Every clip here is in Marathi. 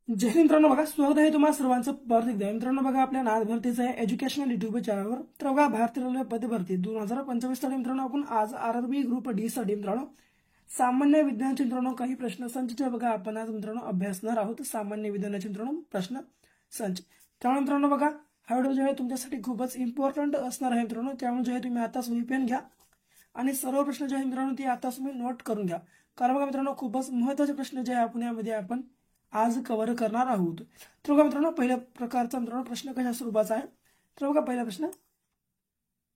जय हिंद मित्रांनो, बघा स्वागत आहे तुम्हाला सर्वांचं परत एकदा. मित्रांनो बघा, आपल्या नाद भरतीचं आहे एज्युकेशनल युट्यूब चॅनलवर. तर बघा, भारतीय रेल्वे पद भरती 2025 साठी मित्रांनो आपण आज आरआरबी ग्रुप डी साठी मित्रांनो सामान्य विज्ञानाचे मित्रांनो काही प्रश्न संचचे बघा आपण आज मित्रांनो अभ्यासणार आहोत. सामान्य विज्ञानाचे मित्रांनो प्रश्न संच. त्यामुळे मित्रांनो बघा, हा व्हिडिओ जो आहे तुमच्यासाठी खूपच इम्पॉर्टंट असणार आहे मित्रांनो. त्यामुळे जे आहे तुम्ही आताच वही पेन घ्या आणि सर्व प्रश्न जे आहे मित्रांनो ते आताच तुम्ही नोट करून घ्या. कारण बघा मित्रांनो, खूपच महत्त्वाचे प्रश्न जे आहे आपण यामध्ये आपण आज कव्हर करणार आहोत. तर बघा मित्रांनो, पहिल्या प्रकारचा मित्रांनो प्रश्न कशा स्वरूपाचा आहे. तर बघा, पहिला प्रश्न,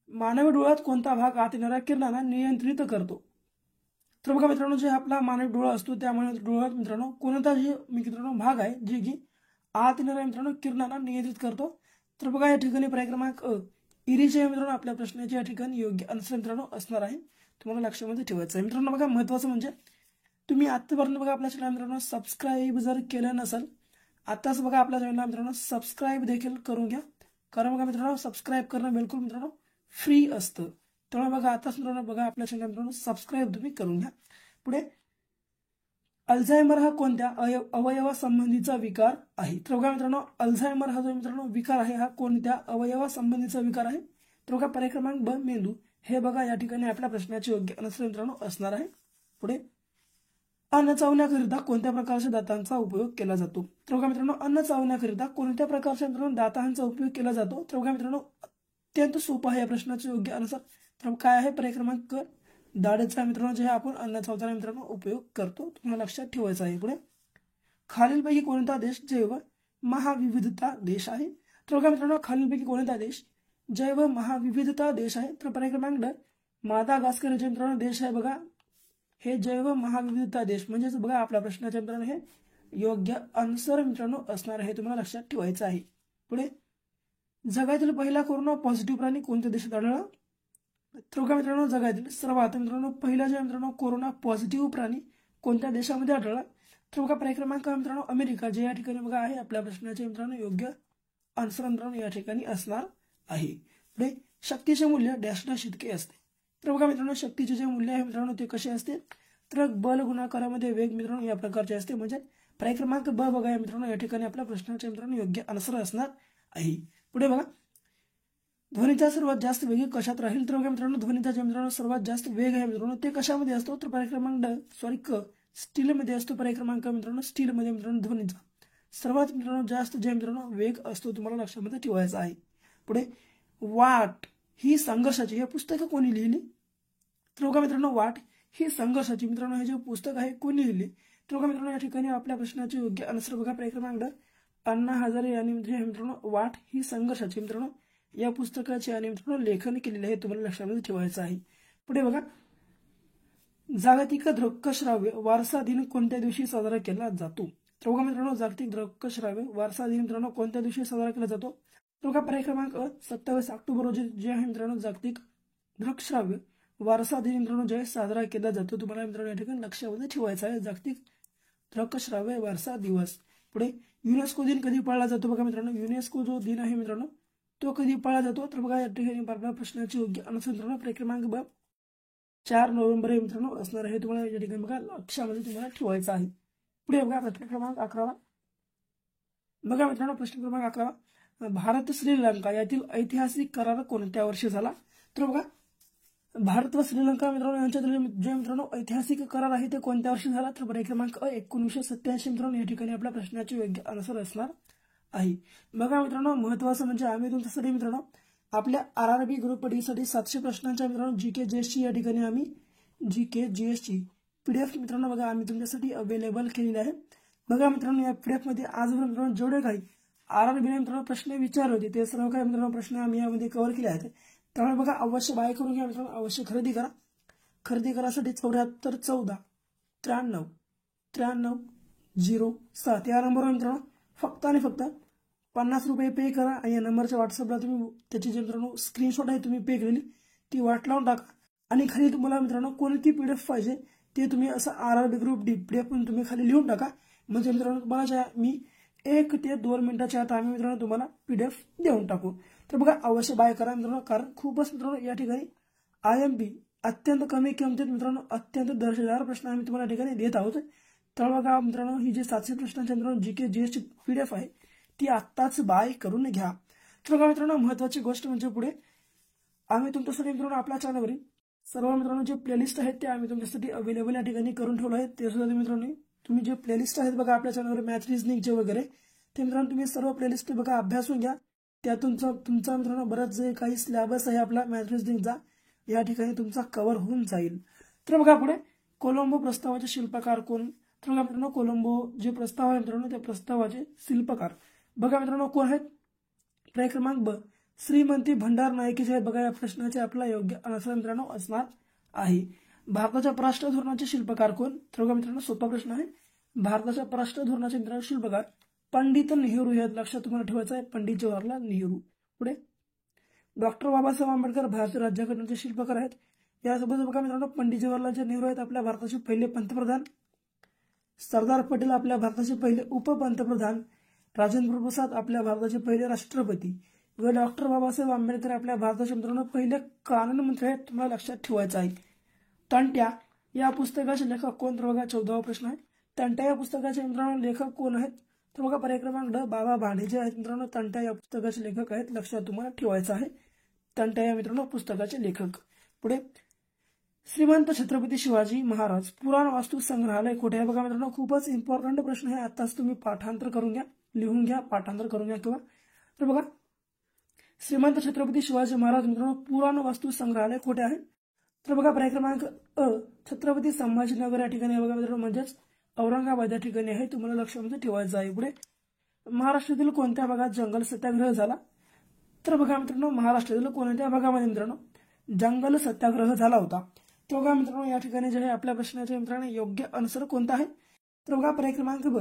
मानवी डोळ्यात कोणता भाग आत येणाऱ्या किरणांना नियंत्रित करतो. तर बघा मित्रांनो, जे आपला मानवी डोळा असतो त्यामुळे डोळ्यात मित्रांनो कोणता जे मित्रांनो भाग आहे जे की आत येणाऱ्या मित्रांनो किरणांना नियंत्रित करतो. तर बघा, या ठिकाणी पर्याय क्रमांक अ इरिचे मित्रांनो आपल्या प्रश्नाचे या ठिकाणी योग्य आन्सर मित्रांनो असणार आहे. तुम्हाला लक्षामध्ये ठेवायचं आहे. मित्रांनो बघा, महत्त्वाचं म्हणजे तुम्ही आतापर्यंत बघा आपल्या चॅनल मित्रांनो सबस्क्राईब जर केलं नसेल, आताच बघा आपल्या चॅनलला मित्रांनो सबस्क्राईब देखील करून घ्या. कारण बघा मित्रांनो, सबस्क्राईब करणं बिलकुल मित्रांनो फ्री असतं. त्यामुळे बघा आताच मित्रांनो बघा आपल्या चॅनल मित्रांनो सबस्क्राईब तुम्ही करून घ्या. पुढे, अल्झायमर हा कोणत्या अवयवासंबंधीचा विकार आहे. तर बघा मित्रांनो, अल्झायमर हा जो मित्रांनो विकार आहे हा कोणत्या अवयवासंबंधीचा विकार आहे. तर बघा पर्याय क्रमांक ब मेंदू. हे बघा या ठिकाणी आपल्या प्रश्नाचे योग्य आन्सर मित्रांनो असणार आहे. पुढे, अन्न चावण्याकरिता कोणत्या प्रकारच्या दातांचा उपयोग केला जातो. तर बघा मित्रांनो, अन्न चावण्याकरिता कोणत्या प्रकारच्या मित्रांनो दातांचा उपयोग केला जातो. तर बघा मित्रांनो, अत्यंत सोपा आहे या प्रश्नाचे योग्य आन्सर. तर काय आहे पर्याय क्रमांक क, दाढेचा मित्रांनो जे आपण अन्न चावताना मित्रांनो उपयोग करतो. तुम्हाला लक्षात ठेवायचं आहे. पुढे, खालीलपैकी कोणता देश जैव महाविविधता देश आहे. तर बघा मित्रांनो, खालीलपैकी कोणता देश जैव महाविविधता देश आहे. तर पर्याय क्रमांक ड, मादागास्कर जे मित्रांनो देश आहे बघा, हे जैव महाविविधता देश म्हणजेच बघा आपल्या प्रश्नाच्या मित्रांनो हे योग्य आन्सर मित्रांनो असणार आहे. तुम्हाला लक्षात ठेवायचं आहे. पुढे, जगातील पहिला कोरोना पॉझिटिव्ह प्राणी कोणत्या देशात आढळला. तर बघा मित्रांनो, जगातील सर्वात मित्रांनो पहिला जे मित्रांनो कोरोना पॉझिटिव्ह प्राणी कोणत्या देशामध्ये आढळला. तर बघा पर्याय क्रमांक मित्रांनो अमेरिका, जे या ठिकाणी बघा आहे आपल्या प्रश्नाचे मित्रांनो योग्य आन्सर मित्रांनो या ठिकाणी असणार आहे. पुढे, शक्तीचे मूल्य डॅश डॅश इतके असते. तर बघा मित्रांनो, शक्तीचे जे मूल्य आहे मित्रांनो ते कसे असते. तर बल गुणाकारामध्ये वेग मित्रांनो या प्रकारचे असते. म्हणजे पर्याय क्रमांक ब बघा मित्रांनो या ठिकाणी आपल्या प्रश्नाचे मित्रांनो योग्य आन्सर असणार आहे. पुढे बघा, ध्वनीचा सर्वात जास्त वेग कशात राहील. तर बघा मित्रांनो, ध्वनीचा जे मित्रांनो सर्वात जास्त वेग आहे मित्रांनो ते कशामध्ये असतो. तर पर्याय क्रमांक क, स्टीलमध्ये असतो. पर्याय क्रमांक मित्रांनो स्टीलमध्ये मित्रांनो ध्वनीचा सर्वात मित्रांनो जास्त जे मित्रांनो वेग असतो. तुम्हाला लक्षामध्ये ठेवायचा आहे. पुढे, वाट ही संघर्षाची हे पुस्तक कोणी लिहिली. तर बघा मित्रांनो, वाट ही संघर्षाची मित्रांनो हे जे पुस्तक आहे कोणी लिहिले. तर बघा मित्रांनो, या ठिकाणी आपल्या प्रश्नाचे योग्य आन्सर बघा पर्याय क्रमांक अण्णा हजारे यांनी म्हणजे मित्रांनो वाट ही संघर्षाची मित्रांनो या पुस्तकाचे आणि मित्रांनो लेखन केलेले आहे. तुम्हाला लक्षामध्ये ठेवायचं आहे. पुढे बघा, जागतिक दृक्श्राव्य वारसा दिन कोणत्या दिवशी साजरा केला जातो. तर बघा मित्रांनो, जागतिक दृक्श्राव्य वारसा दिन मित्रांनो कोणत्या दिवशी साजरा केला जातो. तर बघा पर्याय क्रमांक 27 ऑक्टोबर रोजी जे आहे मित्रांनो जागतिक दृक्श्राव्य वारसा दिन मित्रांनो जे साजरा केला जातो. तुम्हाला मित्रांनो या ठिकाणी लक्षामध्ये ठेवायचं आहे जागतिक दृक्श्राव्य वारसा दिवस. पुढे, युनेस्को दिन कधी पाळला जातो. बघा मित्रांनो, युनेस्को जो दिन आहे मित्रांनो तो कधी पाळला जातो. तर बघा या ठिकाणी आपल्या प्रश्नाचे योग्य आन्सर मित्रांनो पर्याय क्रमांक ब 4 नोव्हेंबर हे मित्रांनो असणार आहे. तुम्हाला या ठिकाणी बघा लक्षामध्ये तुम्हाला ठेवायचं आहे. पुढे बघा प्रश्न क्रमांक 11. बघा मित्रांनो, प्रश्न क्रमांक 11, भारत श्रीलंका यातील ऐतिहासिक करार कोणत्या वर्षी झाला. तर बघा, भारत व श्रीलंका मित्रांनो यांच्यातील जे मित्रांनो ऐतिहासिक करार आहे ते कोणत्या वर्षी झाला. तर पर्याय क्रमांक 1987 मित्रांनो या ठिकाणी आपल्या प्रश्नाचे योग्य आन्सर असणार आहे. बघा मित्रांनो, महत्वाचं म्हणजे आम्ही तुमच्यासाठी मित्रांनो आपल्या आरआरबी ग्रुप डी साठी 700 प्रश्नांच्या मित्रांनो जीके जीएसची या ठिकाणी आम्ही जीके जीएसची पीडीएफ मित्रांनो बघा आम्ही तुमच्यासाठी अवेलेबल केलेली आहे. बघा मित्रांनो, या पीडीएफ मध्ये आजवर मित्रांनो जेवढे काही आरआरबी मित्रांनो प्रश्न विचारले होते ते सर्व काही मित्रांनो प्रश्न आम्ही यामध्ये कव्हर केले आहेत. त्यामुळे बघा अवश्य बाय करून घ्या मित्रांनो, अवश्य खरेदी करा. खरेदी करासाठी 74 14 93 93 07 या नंबरवर मित्रांनो फक्त आणि फक्त 50 रुपये पे करा आणि या नंबरच्या व्हॉट्सअपला तुम्ही त्याची जे मित्रांनो स्क्रीनशॉट आहे तुम्ही पे केलेली ती वाट लावून टाका. आणि खाली तुम्हाला मित्रांनो कोणती पीडीएफ पाहिजे ते तुम्ही असं आरआरबी ग्रुप डी पीडीएफ पण तुम्ही खाली लिहून टाका. म्हणजे मित्रांनो तुम्हाला मी 1 ते 2 मिनिटाच्या आत आम्ही मित्रांनो तुम्हाला पीडीएफ देऊन टाकू. तर बघा अवश्य बाय करा मित्रांनो, कारण खूपच मित्रांनो या ठिकाणी IMP अत्यंत कमी किमतीत मित्रांनो अत्यंत दर्जेदार प्रश्न आम्ही तुम्हाला या ठिकाणी देत आहोत. तर बघा मित्रांनो, ही जी 700 प्रश्नांची मित्रांनो जीके जीएसची PDF आहे ती आत्ताच बाय करून घ्या. तर बघा मित्रांनो, महत्वाची गोष्ट म्हणजे पुढे आम्ही तुमच्यासाठी मित्रांनो आपल्या चॅनलवरील सर्व मित्रांनो जे प्लेलिस्ट आहेत ते आम्ही तुमच्यासाठी अवेलेबल या ठिकाणी करून ठेवलं आहे. ते सुद्धा मित्रांनो तुम्ही जे प्लेलिस्ट आहेत बघा आपल्या चॅनलवर मॅथ रिझनिंगचे वगैरे, ते मित्रांनो तुम्ही सर्व प्लेलिस्ट बघा अभ्यासून घ्या. त्यातून तुमचा मित्रांनो बराच जे काही सिलेबस आहे आपला मॅथ रिझनिंगचा या ठिकाणी तुमचा कव्हर होऊन जाईल. तर बघा पुढे कोलंबो प्रस्तावाचे शिल्पकार कोण? तर बघा मित्रांनो, कोलंबो जे प्रस्ताव आहे मित्रांनो त्या प्रस्तावाचे शिल्पकार बघा मित्रांनो कोण आहेत? पर्याय क्रमांक ब, श्रीमंती भंडार नायके जे आहेत बघा. या प्रश्नाचे आपला योग्य आन्सर मित्रांनो असणार आहे. भारताच्या परराष्ट्र धोरणाचे शिल्पकार कोण? तर बघा मित्रांनो सोपा प्रश्न आहे. भारताच्या परराष्ट्र धोरणाचे मित्रांनो शिल्पकार पंडित नेहरू हे लक्षात तुम्हाला ठेवायचं आहे, पंडित जवाहरलाल नेहरू. पुढे डॉक्टर बाबासाहेब आंबेडकर भारतीय राज्यघटनेचे शिल्पकार आहेत. यासोबत बघा मित्रांनो पंडित जवाहरलाल नेहरू आहेत आपल्या भारताचे पहिले पंतप्रधान. सरदार पटेल आपल्या भारताचे पहिले उपपंतप्रधान. राजेंद्र प्रसाद आपल्या भारताचे पहिले राष्ट्रपती व डॉक्टर बाबासाहेब आंबेडकर आपल्या भारताचे मित्रांनो पहिले कानून मंत्री आहेत. तुम्हाला लक्षात ठेवायचं आहे. तंट्या या पुस्तकाचे लेखक कोण? तर बघा 14वा प्रश्न आहे. तंट्या या पुस्तकाचे मित्रांनो लेखक कोण आहेत? तर बघा पर्याय क्रमांक ड, बाबा भांडे जे आहेत मित्रांनो तंट्या या पुस्तकाचे लेखक आहेत. लक्षात तुम्हाला ठेवायचं आहे. तंट्या या मित्रांनो पुस्तकाचे लेखक. पुढे श्रीमंत छत्रपती शिवाजी महाराज पुराण वास्तू संग्रहालय कुठे आहे? बघा मित्रांनो खूपच इम्पॉर्टंट प्रश्न आहे. आताच तुम्ही पाठांतर करून घ्या, लिहून घ्या, पाठांतर करून घ्या किंवा. तर बघा श्रीमंत छत्रपती शिवाजी महाराज मित्रांनो पुराण वास्तू संग्रहालय कुठे आहे? तर बघा पर्याय क्रमांक अ, छत्रपती संभाजीनगर या ठिकाणी बघा मित्रांनो, म्हणजेच औरंगाबाद या ठिकाणी आहे. तुम्हाला लक्षामध्ये ठेवायचं आहे. पुढे महाराष्ट्रातील कोणत्या भागात जंगल सत्याग्रह झाला? तर बघा मित्रांनो महाराष्ट्रातील कोणत्या भागामध्ये मित्रांनो जंगल सत्याग्रह झाला होता? तर बघा मित्रांनो या ठिकाणी जे आहे आपल्या प्रश्नाचे मित्रांनो योग्य आन्सर कोणता आहे? तर बघा पर्याय क्रमांक ब,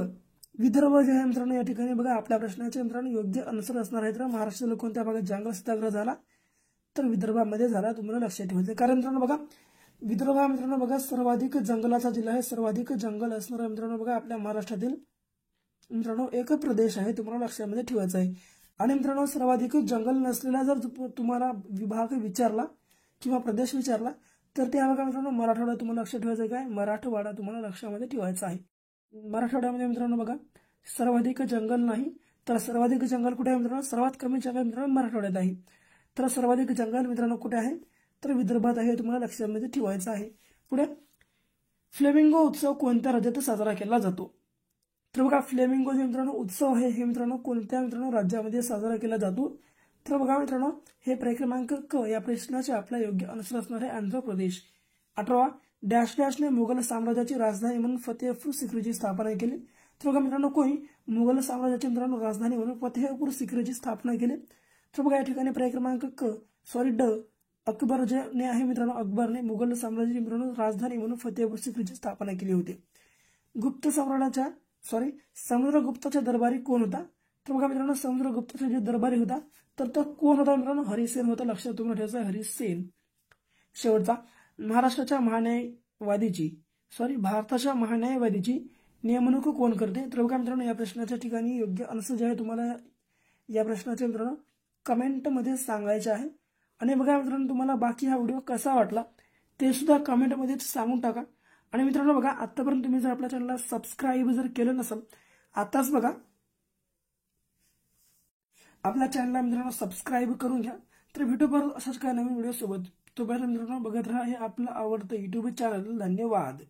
विदर्भ जे आहे मित्रांनो या ठिकाणी बघा आपल्या प्रश्नाचे मित्रांनो योग्य आन्सर असणार आहे. तर महाराष्ट्रातील कोणत्या भागात जंगल सत्याग्रह झाला? तर विदर्भामध्ये झाला. तुम्हाला लक्षात ठेवायचं. कारण मित्रांनो बघा विदर्भ हा मित्रांनो बघा सर्वाधिक जंगलाचा जिल्हा आहे. सर्वाधिक जंगल असणारा मित्रांनो बघा आपल्या महाराष्ट्रातील मित्रांनो एक प्रदेश आहे. तुम्हाला लक्षामध्ये ठेवायचं आहे. आणि मित्रांनो सर्वाधिक जंगल नसलेला जर तुम्हाला विभाग विचारला किंवा प्रदेश विचारला तर ते बघा मित्रांनो मराठवाडा. तुम्हाला लक्षात ठेवायचं आहे. काय? मराठवाडा तुम्हाला लक्षामध्ये ठेवायचा आहे. मराठवाड्यामध्ये मित्रांनो बघा सर्वाधिक जंगल नाही, तर सर्वाधिक जंगल कुठे आहे मित्रांनो? सर्वात कमी जंगल मित्रांनो मराठवाड्यात आहे. तर सर्वाधिक जंगल मित्रांनो कुठे आहे? तर विदर्भात आहे. तुम्हाला लक्षामध्ये ठेवायचं आहे. पुढे फ्लेमिंगो उत्सव कोणत्या राज्यात साजरा केला जातो? तर बघा फ्लेमिंगो जे मित्रांनो उत्सव आहे हे मित्रांनो कोणत्या मित्रांनो राज्यामध्ये साजरा केला जातो? तर बघा मित्रांनो हे पर्याय क्रमांक क या प्रश्नाचे आपला योग्य आन्सर असणार आहे आंध्र प्रदेश. 18वा डॅश डॅशने मुघल साम्राज्याची राजधानी म्हणून फतेहपूर सिक्रीची स्थापना केली. तर बघा मित्रांनो कोणी मुघल साम्राज्याची मित्रांनो राजधानी म्हणून फतेहपूर सिक्रीची स्थापना केली? तर बघा या ठिकाणी पर्याय क्रमांक ड, अकबर जे आहे मित्रांनो अकबरने मुघल साम्राज्याची मित्रांनो राजधानी म्हणून फतेहपूर सिक्रीची स्थापना केली होती. समुद्रगुप्ताच्या दरबारी कोण होता? तर बघा मित्रांनो समुद्रगुप्ताचा जे दरबारी होता तर तो कोण होता मित्रांनो? हरिसेन होता. लक्षात तुम्हाला ठेवायचं हरिसेन. शेवटचा भारताच्या महान्यायवादीची नेमणूक कोण करते? तर बघा मित्रांनो या प्रश्नाच्या ठिकाणी योग्य आन्सर जे आहे तुम्हाला या प्रश्नाचे मित्रांनो कमेंटमध्ये सांगायचे आहे. आणि बघा मित्रांनो तुम्हाला बाकी हा व्हिडिओ कसा वाटला ते सुद्धा कमेंटमध्ये सांगून टाका. आणि मित्रांनो बघा आतापर्यंत तुम्ही जर आपल्या चॅनलला सबस्क्राईब जर केलं नसेल आताच बघा आपल्या चॅनलला मित्रांनो सबस्क्राईब करून घ्या. तर भेटू परत अशाच काही नवीन व्हिडिओ सोबत. तोपर्यंत मित्रांनो बघत राहा हे आपलं आवडतं युट्यूब चॅनल. धन्यवाद.